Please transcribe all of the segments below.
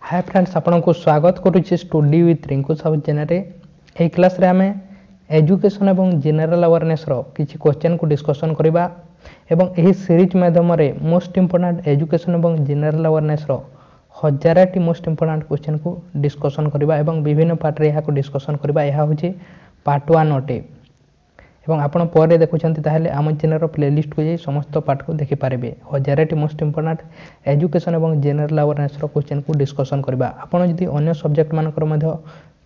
Hi friends, आपण को स्वागत करुच्चे study with Rinku Sahu channel ए क्लास रे आमे एजुकेशन एवं जनरल अवेयरनेस रो किछि क्वेश्चन को डिस्कशन करबा एवं एही सीरीज माध्यम रे मोस्ट इंपोर्टेंट एजुकेशन एवं जनरल अवेयरनेस रो 1000टी मोस्ट इंपोर्टेंट क्वेश्चन को डिस्कशन करबा एवं विभिन्न पार्ट रे को डिस्कशन करबा। यह होछि पार्ट 1 अटे एवं आपण पर देखुछंती ताहले आम चैनल रो प्लेलिस्ट को जाई समस्त पार्ट को देखि पारबे। 1000टी मोस्ट इंपोर्टेंट एजुकेशन एवं जनरल अवेयरनेस रो क्वेश्चन को डिस्कशन करबा। आपण जदि अन्य सब्जेक्ट मानकर मध्य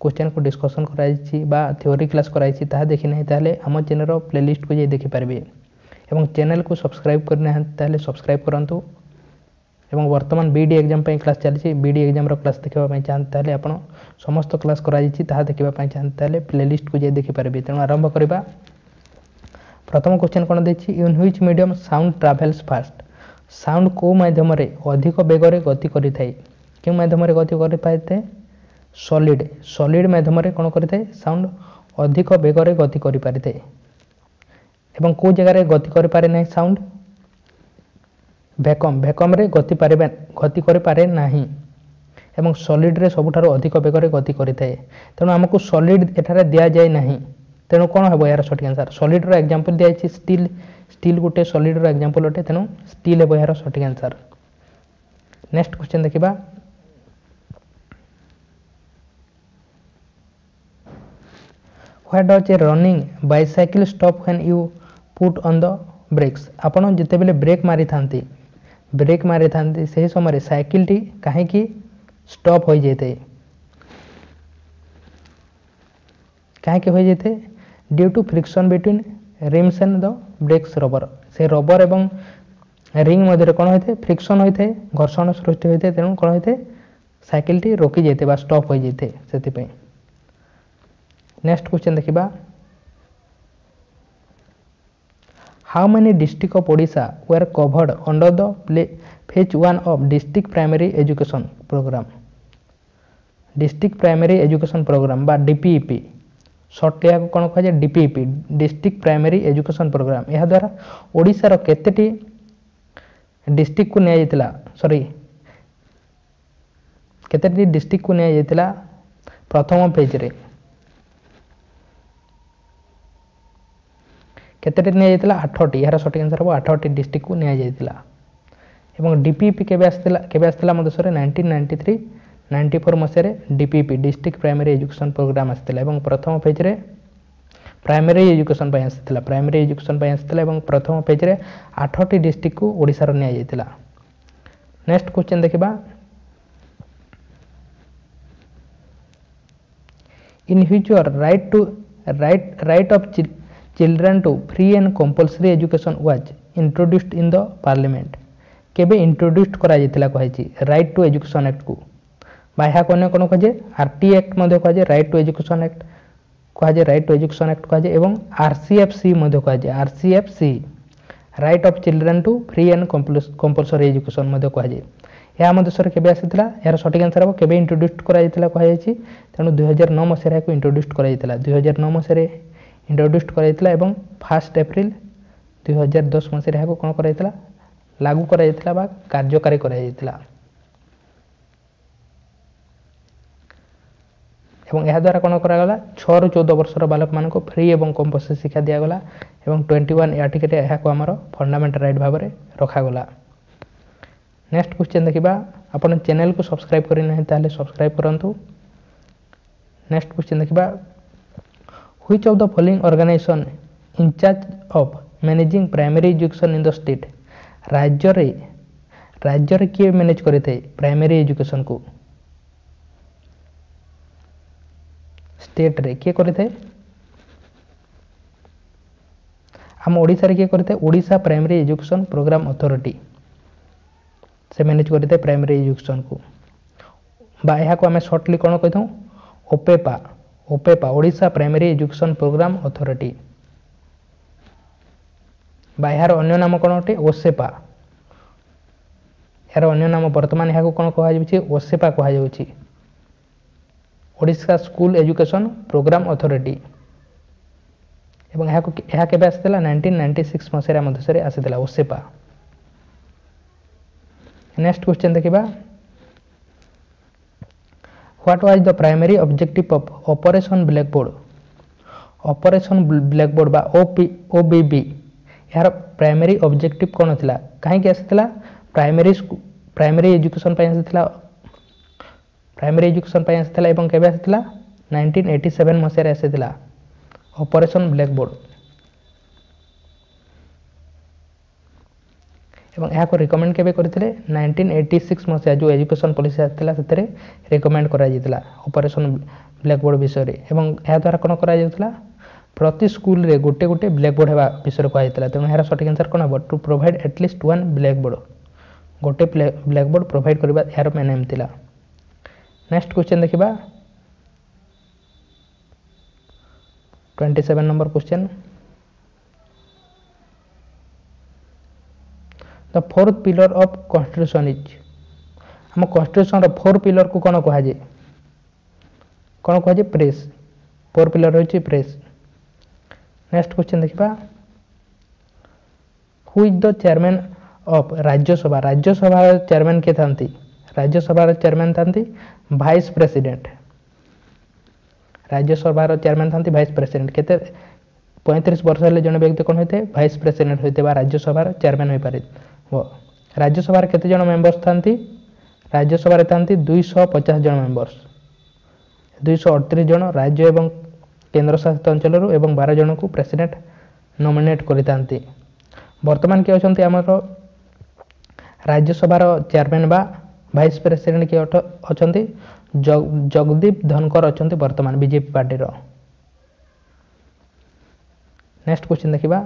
क्वेश्चन को डिस्कशन कराइछि बा थ्योरी क्लास कराइछि ताहा देखि नै ताहले आम चैनल रो प्लेलिस्ट को जाई देखि पारबे एवं चैनल को सब्सक्राइब करना ताहले सब्सक्राइब करंतु एवं वर्तमान बीडी एग्जाम पे क्लास चलछि। बीडी एग्जाम रो क्लास देखबा पय चाहत ताहले आपण समस्त क्लास कराइछि ताहा देखबा पय चाहत ताहले प्लेलिस्ट को जाई देखि पारबे। तेणु आरंभ करबा। प्रथम क्वेश्चन कोन देछि, in which medium sound travels fast. Sound को माध्यम रे अधिक बेग रे गति करि थाए। के माध्यम रे गति करि पाइते? सॉलिड। सॉलिड माध्यम रे कोन करि थाए? साउंड अधिक बेग रे गति करि पारिते। एवं को जगह रे गति करि पारे नै साउंड? वैक्यूम। वैक्यूम रे गति करि पारे नाही एवं सॉलिड रे सबुठारो अधिक बेग रे गति करि थाए। तेणु हमकु सॉलिड एठारे दिया जाय नाही। तेणु कौन हम यार सठिक आंसर? सॉलिड रो एग्जांपल दिया है स्टील। स्टील गोटे सॉलिड रो एग्जांपल अटे, तेणु स्टील है यार सठिक आंसर। नेक्स्ट क्वेश्चन देखिबा। What does a running bicycle stop when you put on the brakes. आपण जते बेले ब्रेक मारी थांती सही समय साइकिल टी काहे की स्टॉप हो जेते? काहे के हो जेते? Due to friction between rims and the brakes rubber. से रबर एवं रिंग मध्य कौन होते? फ्रिक्शन होते, घर्षण सृष्टि होते। तेणु कौन होते? साइकिल टी रोकी जाते बा स्टॉप हो जाते से। नेक्स्ट क्वेश्चन देखिबा। How many district of Odisha were covered under the phase 1 of district primary education programme. District primary education programme बा डीपीईपी सर्ट या कौन कह जाए? DPEP district primary education programme. यह द्वारा ओडिशा रो केतेटी डिस्ट्रिक्ट को निया जायतिला? सॉरी, केतेटी डिस्ट्रिक्ट को निया जायतिला प्रथम पेज रे? केतेटी निया जायतिला? 8टी। यार सठिक आंसर हो 8टी डिस्ट्रिक्ट को निया जायतिला। एवं डीपीईपी केबे आस्तिला म देशरे 1993 94 मसीह DPP district primary education programme आसाला एवं प्रथम पेज रे प्राइमरी एजुकेशन पय आसाला। प्राइमरी एजुकेशन पय आसाला एवं प्रथम पेज रे 8टी डिस्ट्रिक्ट को ओडिसा रो निया जायतिला। नेक्स्ट क्वेश्चन देखिबा। In which year right of children to free and compulsory education was introduced in the parliament. केबे इंट्रोड्यूस्ड करा जायतिला कहैछि? राइट टू एजुकेशन एक्ट को बाह्या कोने कोन कहे? आरटी एक्ट मध्य कहे राइट टू एजुकेशन एक्ट कहे, राइट टू एजुकेशन एक्ट कहे एवं आरसीएफसी मध्य कहे RCFC right of children to free and compulsory education मध्य कहे। या मध्य सर केबे आसीतला? यार सठिक आंसर हो केबे इंट्रोड्यूस्ड करा जायतिला कहे छि? तेनु 2009 मसीह को इंट्रोड्यूस्ड करा जायतिला। 2009 मसीह इंट्रोड्यूस्ड करा जायतिला एवं 1 अप्रैल 2010 मसीह को कोन करा जायतिला? लागू करा जायतिला बा कार्यकारी करा जायतिला। एवं यह द्वारा कौन करागला? 6 ରୁ 14 वर्षर बालक मान फ्री एवं कंपल्सरी शिक्षा दिगला एवं 21 आर्टिकल यह आमर फंडामेंटल राइट भाव में रखागला। नेक्स्ट क्वेश्चन देखिबा। अपन चैनल को सब्सक्राइब करि नै ताले सब्सक्राइब करंतु। नेक्स्ट क्वेश्चन देखिबा। Which of the following organisation in charge of managing primary education in the state. राज्य रे किए मैनेज करते प्राइमरी एजुकेशन को? स्टेट रे किए करते? हम ओडिशा रे किए करते? Odisha primary education programme authority से मैनेज करते प्राइमरी एजुकेशन को बा यह को हमें शॉर्टली कौन कहता हूँ? OPEPA. OPEPA Odisha primary education programme authority बा यार अन्य नाम कौन अटे? ओसेपा। यार अन्य नाम वर्तमान यह को कौन कहा जाउछि? ओसेपा कहा जाउछि Odisha school education programme authority. एवं यह केबे आसितला? 1996 मसीह मध्यसरे आसितला ओसेपा। नेक्स्ट क्वेश्चन देखिबा। What was the primary objective of Operation Blackboard? Operation Blackboard बा OBB यार प्राइमरी ऑब्जेक्टिव कौन थिला कहीं आसाला प्राइमरी एजुकेशन आसाला प्राइमरी एजुकेशन आसाला एवं केबे आसाला 1987 मसीह आसाला ऑपरेशन ब्लैकबोर्ड एवं यहाँ को रिकमेंड केबे करथिले 1986 मसीहा जो एजुकेशन पॉलिसी आसाला सेतरे रिकमेंड करा जितला ऑपरेशन ब्लैकबोर्ड विषय रे एवं या द्वारा कोन करा जितला प्रति स्कूल रे गोटे गोटे ब्लैकबोर्ड हेबा विषय कहा जाता तेणु यार सठिक आंसर कौन हम to provide at least one blackboard गोटे ब्लैकबोर्ड प्रोवाइड करबा यार मेन एम थिला। नेक्स्ट क्वेश्चन देखिबा 27 number question the fourth pillar of constitution is हम कॉन्स्टिट्यूशन रो फोर पिलर को कोन कहा जे प्रेस फोर पिलर होची प्रेस। नेक्स्ट क्वेश्चन देखिबा who is the chairman of Rajya Sabha chairman के थांती राज्यसभा चेयरमैन थांती वाइस प्रेसिडेंट राज्यसभा चेयरमैन थांती वाइस प्रेसिडेंट केते 35 वर्ष हेले जने व्यक्ति कोन होते वाइस प्रेसिडेंट होते बा राज्यसभा चेयरमैन होई पारे वो राज्यसभा केते जन मेंबर्स थांती राज्यसभा थांती 250 जन मेंबर्स 238 जन राज्य एवं केंद्र शासित अंचल एवं 12 जन को प्रेसिडेंट नॉमिनेट करते वर्तमान किए अच्छा आम राज्यसभा चेयरमैन बा वाइस प्रेसिडेंट किए अच्छा जगदीप धनकर अच्छा वर्तमान बीजेपी पार्टी रो। नेक्स्ट क्वेश्चन देखिबा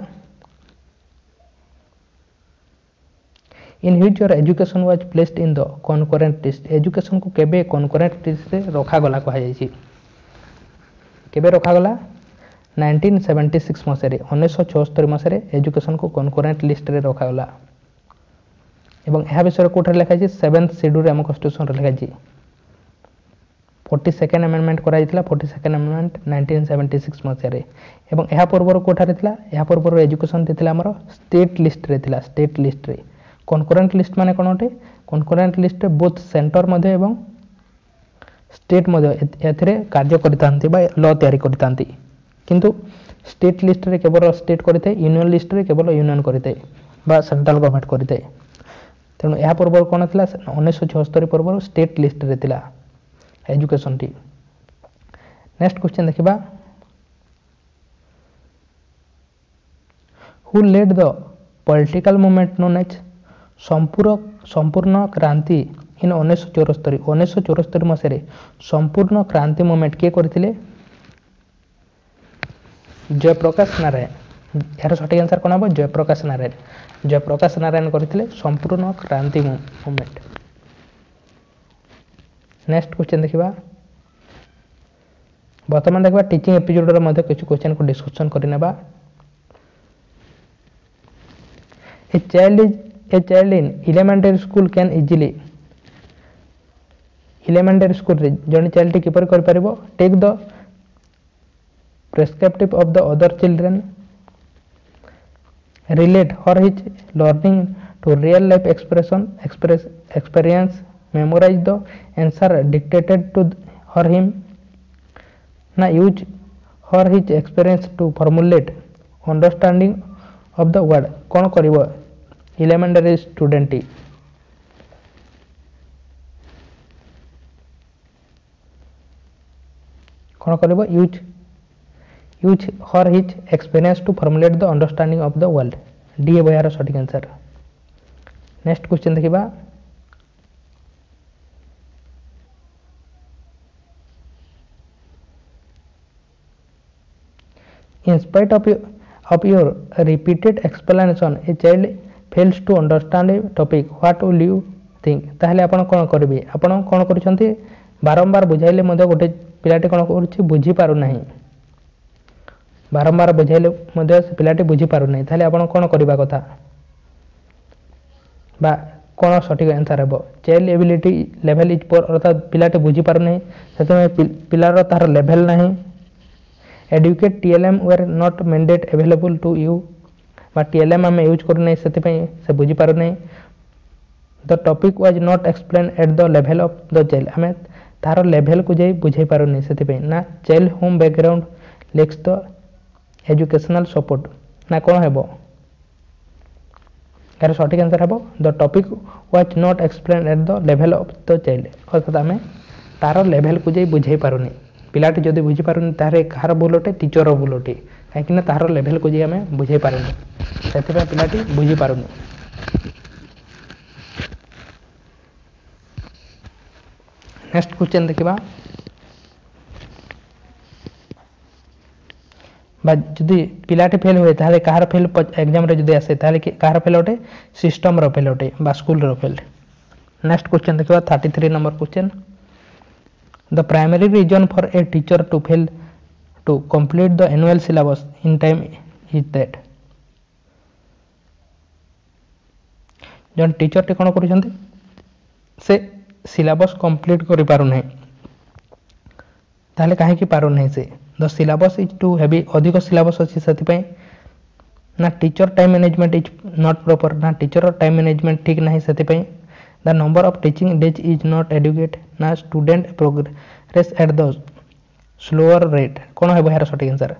in which your education was placed in the concurrent list education को केबे कॉन्करेंट लिस्ट रे रखा गला कहा जायछि केबे रखा गला 1976 मसीह 1976 मसीह एजुकेशन को कॉन्करेंट लिस्ट रे रखा गला एवं यह विषय कोठे लिखा छि 7th शेड्यूल हम कॉन्स्टिट्यूशन रे लिखा छि 42nd अमेंडमेंट करा जितला 42nd अमेंडमेंट 1976 मसीह रे एवं यह पूर्व कोठा रे थिला यह पूर्व एजुकेशन थिला हमर स्टेट लिस्ट रे थिला स्टेट लिस्ट रे कॉन्करेंट लिस्ट माने कोन होटे कॉन्करेंट लिस्ट रे बोथ सेंटर मध्ये एवं स्टेट मध्ये एथरे कार्य करितांती बा लॉ तयारी करितांती किंतु स्टेट लिस्ट रे केवल स्टेट करिते यूनियन लिस्ट रे केवल यूनियन करिते बा सेंट्रल गवर्नमेंट करिते तेणु यह पूर्व कोन थिला 1976 पूर्व स्टेट लिस्ट रे थिला एजुकेशन टी। नेक्स्ट क्वेश्चन देखिबा who led the political movement known as Sampoorna Kranti इन 1974 मसीह संपूर्ण क्रांति मूवमेंट किए करथिले जयप्रकाश नारायण यार सठिक आंसर कोन हम जयप्रकाश नारायण करथिले संपूर्ण क्रांति मूवमेंट। नेक्स्ट क्वेश्चन देखिबा वर्तमान देखिबा टीचिंग एपिसोड रे मध्ये कुछ क्वेश्चन को डिस्कशन करिनेबा a child in elementary school can easily elementary school रे जणी चाइल्ड किपर कर परिबो take the prescriptive of the other children relate her his learning to real life experience memorize the answer dictated to her him na use her his experience to formulate understanding of the word कौन करिवो elementary student कौन करिवो use her his experience to formulate the understanding of the world D है यार सठिक answer. Next question देखिबा in spite of your repeated explanation a child fails to understand a topic what will you think ताहले आपण कोन करबे आपण कोन करछंती बारंबार बुझाइले मध्ये गोटे पिलाटी कोन करछि बुझी पारु नाही बारंबार बुझाइले मध्ये पिलाटी बुझी पारु नाही ताहले आपण कोन करबा कथा बा कोन सठिक आंसर हेबो चाइल्ड एबिलिटी लेवल इज पोर अर्थात पिलाटी बुझी पारु नाही सेतमे पिलार तार लेवल नाही educate TLM were not mandate available to you बा टीएलएम हम यूज करू नहीं सेति पई से बुझी पारु नहीं the topic was not explain at the level of the child हमें तार लेवल को जाई बुझाई पारुनी से ना child home background lacks the educational support ना कौन है यार सठिक आंसर है the topic was not explain at the level of the child अर्थात आम तार लेवल को जाई बुझाई पारुनी पिलाटी जदि बुझी पारुनी तारे कहार भूल अटे टीचर भूल अटे कहीं तार लेवल को जाई आम बुझाई पारुनी से पिलाटी बुझी पारुनी। नेक्स्ट क्वेश्चन देखा जदि पिलाटी फेल हुए ताले कहार फेल एग्जाम रे जदि आसे ताले कहार फेल अटे सिस्टम रो फेल अटे बा स्कूल रो फेल। नेक्स्ट क्वेश्चन देखा 33 number question the primary reason for a teacher to fail to complete the annual syllabus in time is that जन टीचर टे कोन करूछन्ते से सिलेबस कंप्लीट करि पारु नै ताले काहे कि पारु नै से the syllabus is too heavy अधिक सिलेबस अछि सति पय ना teacher time management is not proper ना टीचर टाइम मैनेजमेंट ठीक नहीं सति पय the number of teaching days is not adequate ना student progress at the slower rate कोन हेबो यार सटिक आंसर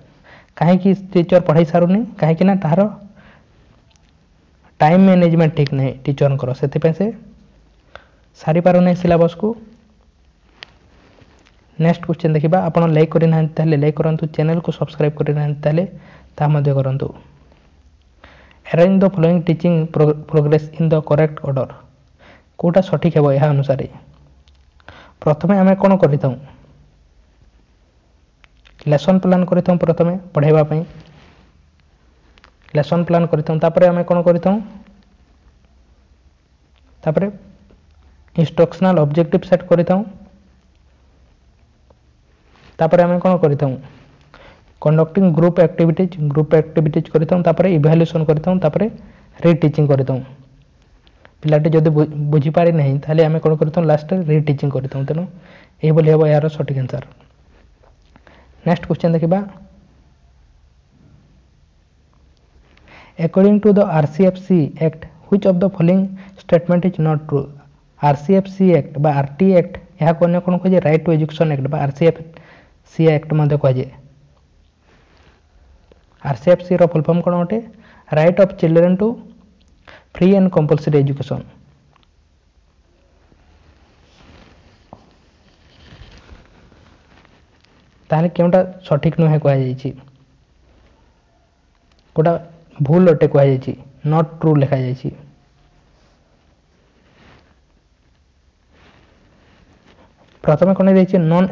काहे कि टीचर पढ़ाई सारुनी काहे कि ना तार टाइम मैनेजमेंट ठीक नहीं टीचर करो सति पय से सारी पारु नै सिलेबस को। नेक्स्ट क्वेश्चन देखिबा आपण लाइक करि ना ताले लाइक करंतु चैनल को सब्सक्राइब करि ना ताले ता मध्ये करंतु arrange the following teaching progress in the correct order कोटा सठिक हेबो यहा अनुसार प्रथमे आमे कोन करितौ लेसन प्लान करितौ प्रथमे पढाइबा पई लेसन प्लान करितौ तापरे आमे कोन करितौ तापरे इंस्ट्रक्शनल ऑब्जेक्टिव सेट करितौ तापरे आमे कोन करितौ कंडक्टिंग ग्रुप एक्टिविटीज करितौ तापरे इवैल्यूएशन करितौ तापरे रीटीचिंग करितौ पिलाटी जदि बुझी पारि नहीं ताले आमे कोन करितौ लास्ट रीटीचिंग करितौ तेनो एही बोली हेबो यार सठिक आंसर। नेक्स्ट क्वेश्चन देखिबा according to the RCFC act which of the following statement is not true RCFC act बा आरटी एक्ट यहा कोन कोन कहे राइट टू एजुकेशन एक्ट बा आरसीएफसी एक्ट मध्ये कहे आरसीएफसी रो फुल फॉर्म कोन होटे right of children to free and compulsory education ताले केउटा सठिक नुहे कहा जायछि कोटा भूल अटे कहा जायछि नॉट ट्रू लिखा जायछि प्रथमे कोन जायछि non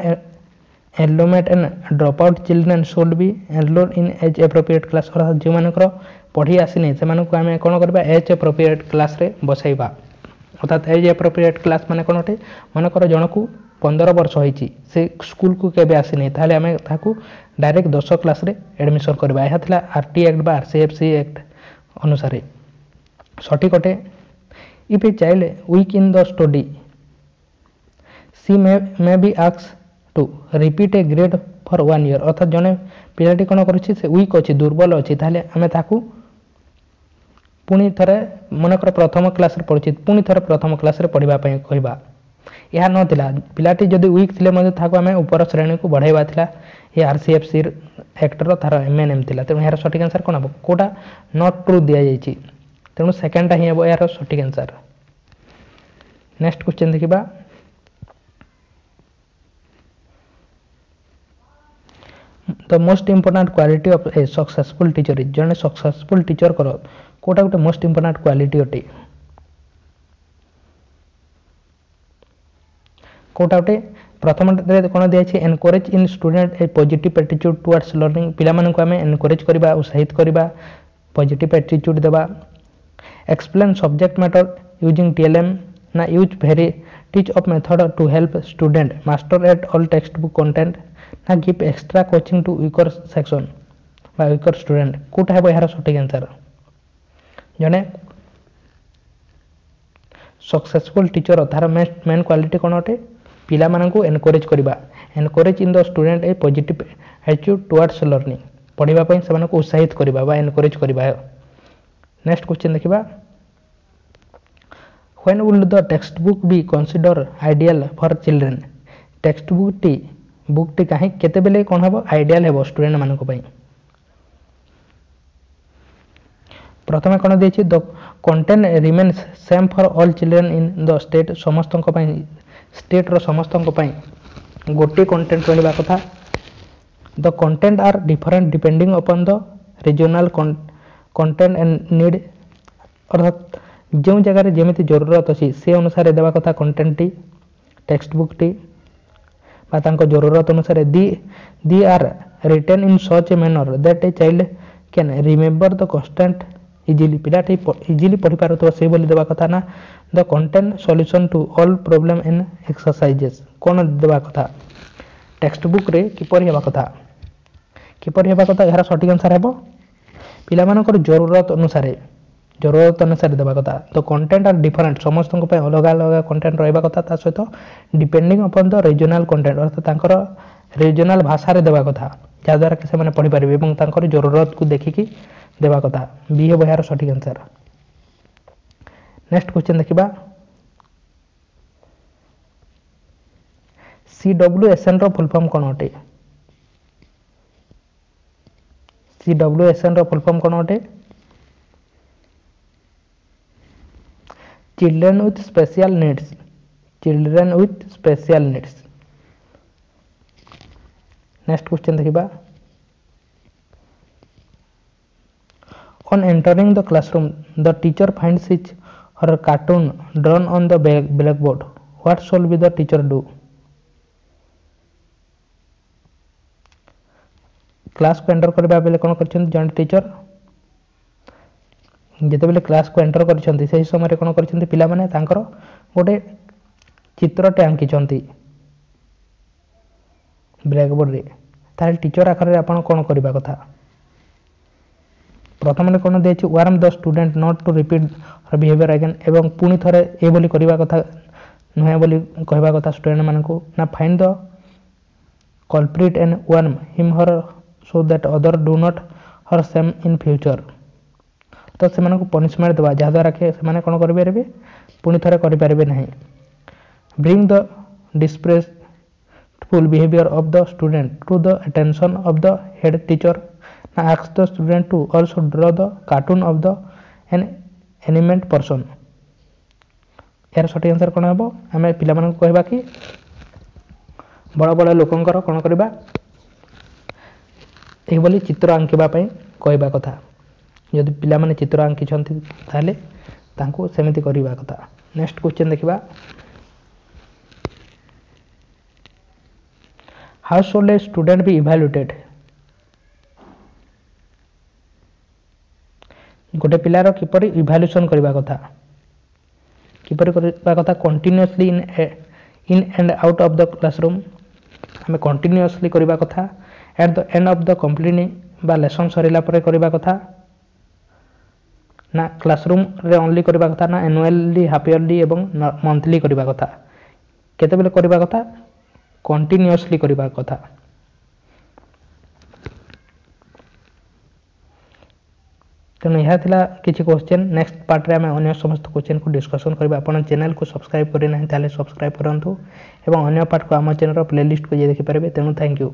enrolment and drop out children should be enrol in age appropriate class और जो मानकर पढ़ी आसीनी से मानक आमे कोन करबा एज एप्रोप्रिएट क्लास रे बसाइबा अर्थात एज एप्रोप्रिएट क्लास माने कोन होटे मानकर जनकू 15 वर्ष होईची से स्कूल को केबे आसीनी ताले आमे ताकू डायरेक्ट 10 क्लास रे एडमिशन करबा एहा थला आरटी एक्ट बा आरसीएफसी एक्ट अनुसार सठिक होटे if a child weak in the study she may be asked to repeat a grade for 1 year अर्थात जने पिलाटी कोन करछि से वीक अछि दुर्बल अछि ताले आमे ताकू पुनी थरे मनकर प्रथम क्लास रे पढछि पुनी थरे प्रथम क्लास रे पढिबा पय कहबा यह नथिला पिलाटी जदि वीक थिले मध्ये थाको आमे ऊपर श्रेणी को बढ़ाइबा थिला ये आरसीएफसी एक्ट रो थार एमएनएम थिला तेनु यार सठिक आंसर कोन हबो कोटा नॉट ट्रू दिया जायछि तेनु सेकंड टा ही हबो यार सठिक आंसर। नेक्स्ट क्वेश्चन देखिबा the most important quality of A successful teacher is जने सक्सेसफुल टीचर करो कोटा गोटे मोस्ट इंपोर्टेंट क्वालिटी अटे कोटा गोटे प्रथम कोन दिया छै encourage in student a positive attitude towards learning पिला मानन को हमें एनकरेज करबा उत्साहित करबा पॉजिटिव एटीट्यूड देबा explain subject matter using TLM ना use varieties of method to help student master at all text book content ना give extra coaching to weaker section बा वीकर स्टूडेंट कोटा हेबो यार सठिक आंसर जने सक्सेसफुल टीचर तार मेन क्वालिटी कोन होटे पिला मानन को एनकरेज करबा encourage in the student a positive attitude towards learning पढिबा पय से मानन को उत्साहित करबा बा एनकरेज करबा। नेक्स्ट क्वेश्चन देखिबा when will the text book be consider ideal for children text बुकटी कहीं केतेबेले कौन हम आइडियाल हे स्टूडेंट मानक पई प्रथम कौन देखिए the content remains same for all children in the state समस्त स्टेट रो समस्त गोटे कंटेंट रहा कथा the content are different depending upon the regional content and need अर्थात जो जगह जमी जरूरत अच्छी से अनुसार देवा कथा कंटेंट टी टेक्स्ट बुक टी जरूरत अनुसार they are written in such a manner that a child can remember the content easily पिलाटी इजिली पढ़ी पारुथबा से बोली देवा कथा ना the content solution to all problem in exercises कौन देवा कथा टेक्स्ट बुक रे किपर हेबा कथा यार सठिक आंसर हेबो पिला मानकर जरूरत अनुसार देवा कथा तो कंटेंट आर डिफरेंट समस्त अलग अलग कंटेंट रहा कथा ता सहित depending upon the regional content अर्थात रीजनल भाषा रे देवा कथा जहाद्वारा कि से पढ़ी पारे और जरूरत को देखिकी देवा कथा बी हे यार सठिक आंसर नेक्स्ट क्वेश्चन देखिबा CWSN रो फुल फॉर्म कोन अटे CWSN रो फुल फॉर्म कोन अटे children with special needs next question देखिबा On entering the classroom, the teacher finds his or her cartoon drawn on the blackboard. What shall be the teacher do? Class को enter करबा बेले कोन करछन जन teacher जेते बेले class को enter करछन से समय कोन करछन पिला माने तांकर गोटे चित्रटे आंकी छंती ब्लैकबोर्ड रे ताल टीचर आखर रे आपण कोन करबा कथा प्रथम कौन they warn the student not to repeat behaviour again एवं पुणी थे ये बोली करबा कथा नुहे बोली कहबा कथा स्टूडेंट मानकू ना find the culprit and warm him her so that other do not her same in future तो से पनिशमेंट देवा जहाद्वारा कि से कौन करेंगे पुणी थे करें ना bring the disrespectful behaviour of the student to the attention of the head teacher ask the student to also draw the cartoon of the an animate person यार सठी आंसर कोन हेबो हमें पिला मानन को कहबा कि बड़ बड़ लोकंकर कोन करबा एही बोली चित्र आंकिबा पई कहबा कथा यदि पिला माने चित्र आंकी छंती ताले तांको सेमिति करबा कथा नेक्स्ट क्वेश्चन देखिबा how should a student be evaluated गोटे पिलार किपर इभाल्यूएशन करबा कथा continuously in and out of the classroom हमें कंटिन्यूअसली करबा कथा at the end of the complete बा लेसन सरिला परे करबा कथा ना क्लासरूम रे ओनली करबा कथा ना एनुअली हाफ ईयरली एवं मंथली करबा कथा केते बेले करबा कथा कंटिन्यूअसली करबा कथा तेणु यह थिला किछि क्वेश्चन नेक्स्ट पार्ट रे आमे अन्य समस्त क्वेश्चन को डिस्कशन करबा अपन चैनल को सब्सक्राइब करि नाही ताले सब्सक्राइब करंतु एवं अन्य पार्ट को हम चैनल रो प्लेलिस्ट को जे देखि परबे तेणु थैंक यू।